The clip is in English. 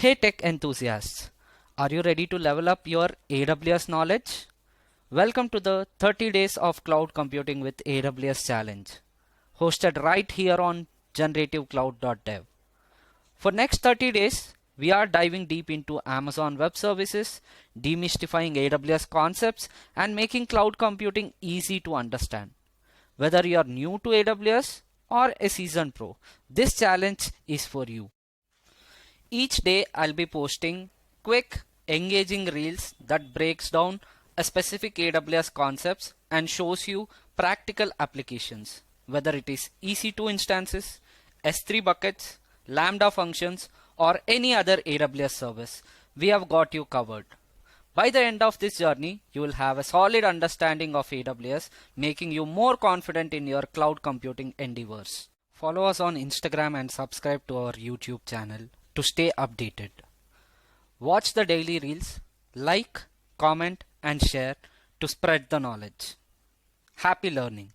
Hey tech enthusiasts, are you ready to level up your AWS knowledge? Welcome to the 30 Days of Cloud Computing with AWS Challenge, hosted right here on Generativecloud.dev. For next 30 days, we are diving deep into Amazon Web Services, demystifying AWS concepts, and making cloud computing easy to understand. Whether you are new to AWS or a seasoned pro, this challenge is for you. Each day I'll be posting quick, engaging reels that breaks down a specific AWS concepts and shows you practical applications, whether it is EC2 instances, S3 buckets, Lambda functions, or any other AWS service. We have got you covered. By the end of this journey, you will have a solid understanding of AWS, making you more confident in your cloud computing endeavors. Follow us on Instagram and subscribe to our YouTube channel to stay updated. Watch the daily reels, like, comment, and share to spread the knowledge. Happy learning!